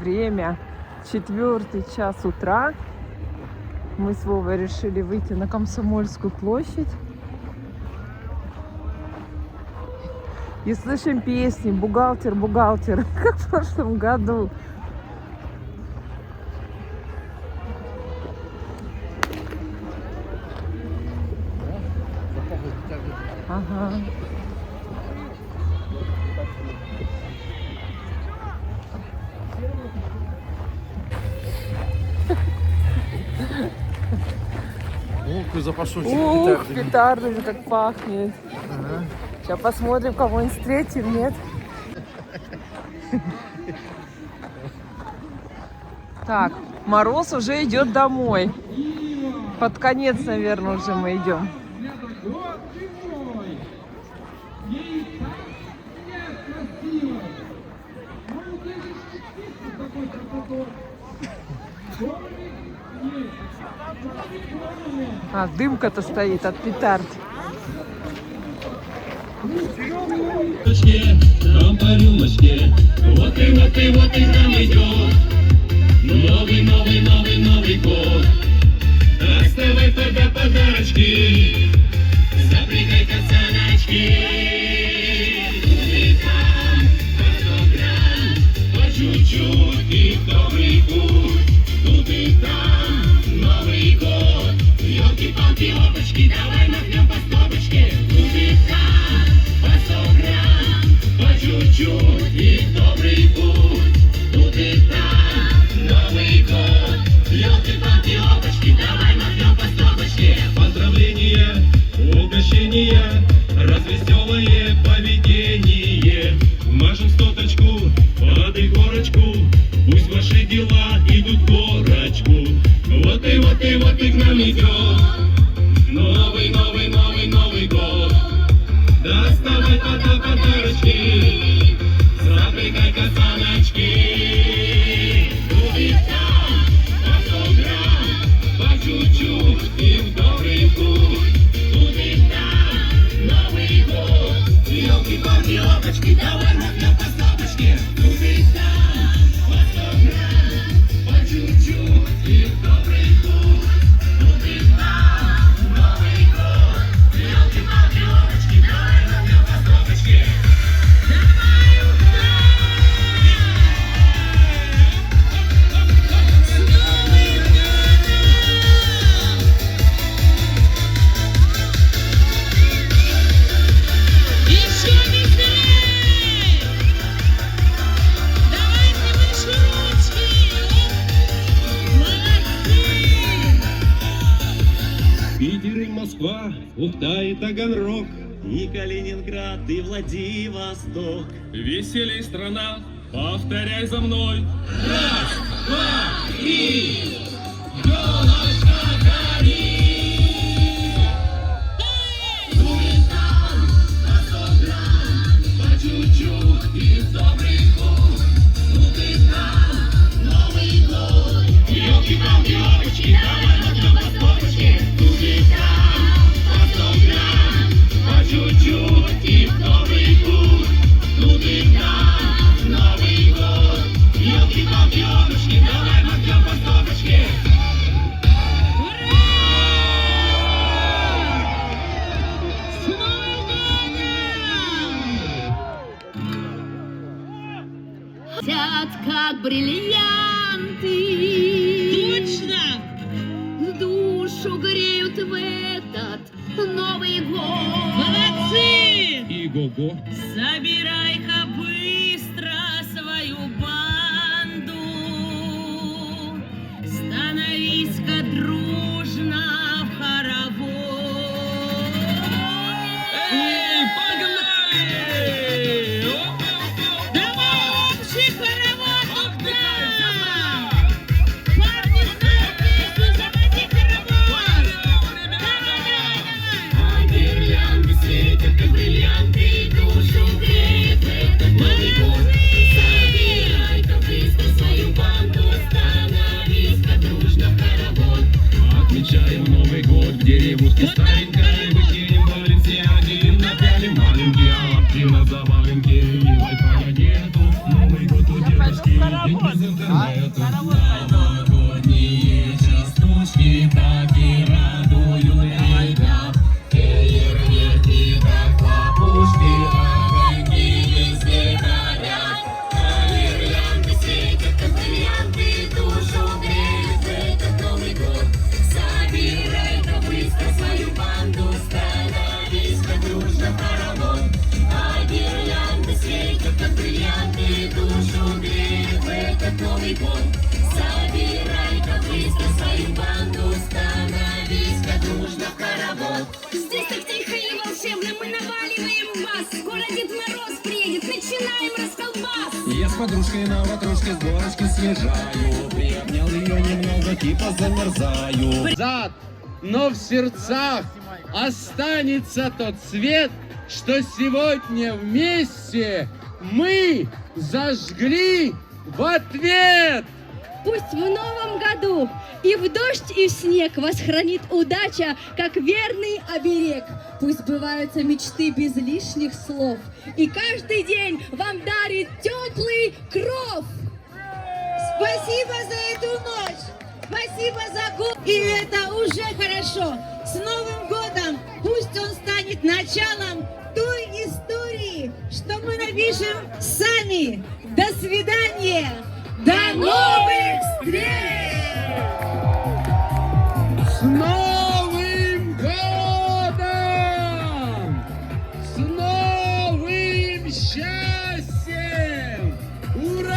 время 4 час утра. Мы с Вовой решили выйти на Комсомольскую площадь. И слышим песни «Бухгалтер, бухгалтер», как в прошлом году. Ага. Ух, запашочек петардами. Петардами как пахнет. Ага. Сейчас посмотрим, кого-нибудь встретим, нет? Так, Мороз уже идет домой. Под конец, наверное, уже мы идем. А, дымка-то стоит от петард. Там по рюмочке, вот и нам идет новый год. Доставай тогда подарочки, запрягай пацаночки. Тут там по 100 грамм, по чуть-чуть и в добрый путь. Тут и там Новый год, елки-палки, опачки, давай махнем по стопочке. Тут и там по 100 грамм, по чуть-чуть и в добрый путь. Тут и там Новый год, елки-палки, опачки, давай махнем по стопочке. Поздравления, угощения, развеселое поведение. Мажем стоточку под игорочку, пусть ваши дела идут в горочку. Вот и к нам идет Новый год. Доставай тогда подарочки, запрягай пацаночки. Тут и там по 100 грамм, по чуть-чуть и в добрый путь. Тут и там Новый год, елки-палки, опачки, давай махнем по стопочке. Тут и там по 100 грамм, по чуть-чуть и в добрый путь. Тут и там Новый год, елки-палки, опачки, давай махнем по стопочке. Питер и Москва, Ухта и Таганрог, и Калининград, и Владивосток. Веселей страна, повторяй за мной. Раз, два, три. Ёлочка горит. Дует там по 100 грамм, по чуть-чуть и в добрый путь. Тут и там Новый год, елки-палки, опачки, давай махнем по стопочке. Тут и там по 100 грамм, по чуть-чуть и в добрый путь. Тут и там Новый год, елки-палки, опачки, давай махнем по стопочке. Сядь, как бриллианты. Точно! Душу греют в этот Новый год. Молодцы! Иго-го. Собирай-ка быстро свою банду. Становись-ка дружно в хоровод. Эй, погнали! Давай общий хоровод! Отдыхай, Парни, знают песню, заводи хоровод! А гирлянды светят, как бриллианты, душу греет в этот Новый год. Собирай-ка быстро свою банду, становись-ка дружно в хоровод. Отмечаем Новый год в деревушке старенькой, выкинем Баленсиаги, напялим маленькие лапки на заваленке. И вай-фая нету, Новый год у девушки, день презента. бриллианты душу греют в этот Новый год. Собирай-ка быстро свою банду, становись-ка дружно в хоровод. Здесь так тихо и волшебно, мы наваливаем вас. Скоро Дед Мороз приедет, начинаем расколбас. Я с подружкой на ватрушке с горочки съезжаю. Приобнял ее немного, типа замерзаю. Зад, но в сердцах останется тот свет, что сегодня вместе мы зажгли в ответ. Пусть в новом году и в дождь, и в снег вас хранит удача, как верный оберег. Пусть сбываются мечты без лишних слов, и каждый день вам дарит теплый кров. Спасибо за эту ночь, спасибо за год, и это уже хорошо. С Новым годом пусть он станет началом той истории, что мы напишем сами. До свидания, до новых встреч! С Новым годом! С новым счастьем! Ура!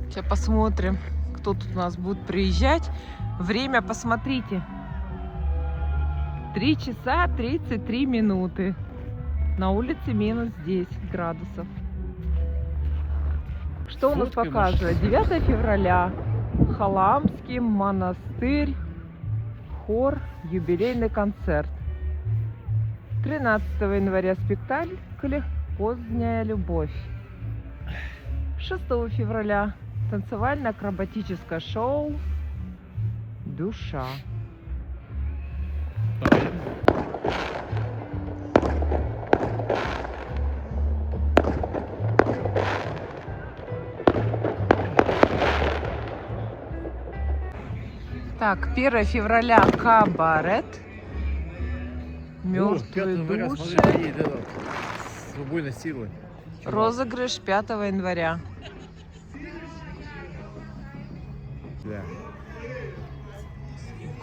Сейчас посмотрим, кто тут у нас будет приезжать. Время, посмотрите. 3 часа 33 минуты. На улице минус 10 градусов. Что у нас показывает? 9 февраля. Халамский монастырь. Хор. Юбилейный концерт. 13 января спектакль «Поздняя любовь». 6 февраля танцевально-акробатическое шоу «Душа». Так, 1 февраля кабарет. Мертвые души. С убойной силой. Розыгрыш 5 января. Да.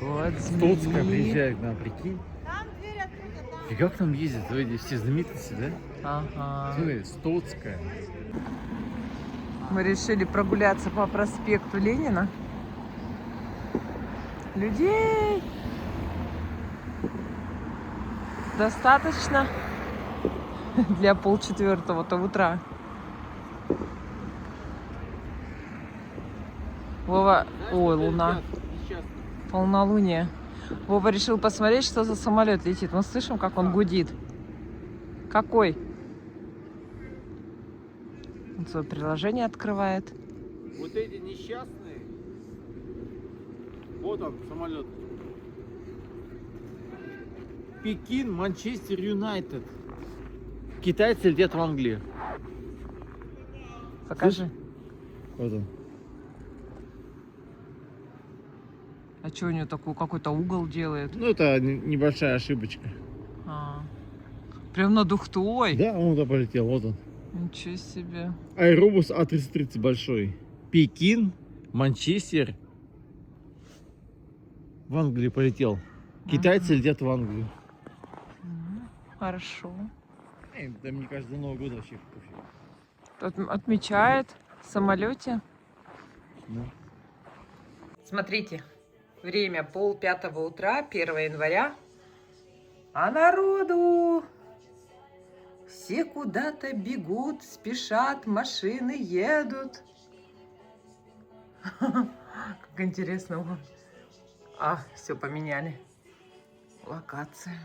Год Стоцкая змеи. приезжает к нам, прикинь. И как там ездят эти все знаменитости, да? Ага. Смотри, Стоцкая. Мы решили прогуляться по проспекту Ленина. Людей достаточно для 3:30 утра. Вова, ой, луна, полнолуние. Вова решил посмотреть, что за самолет летит. Мы слышим, как он гудит. Какой? Он свое приложение открывает. Вот эти несчастные. Вот он, самолет. Пекин, Манчестер Юнайтед. Китайцы летят в Англию. Покажи. Вот он. А что у него такой какой-то угол делает? Ну, это небольшая ошибочка. А, прям над Ухтой. Да, он туда полетел, вот он. Ничего себе. Аэробус А330 большой. Пекин, Манчестер. В Англию полетел. Китайцы летят в Англию. Хорошо. Да, мне кажется, до Нового года вообще пофиг. Отмечает в самолете. Да. Смотрите, время 4:30 утра, 1 января. А народу все куда-то бегут, спешат, машины едут. Как интересно. А, все поменяли. Локация.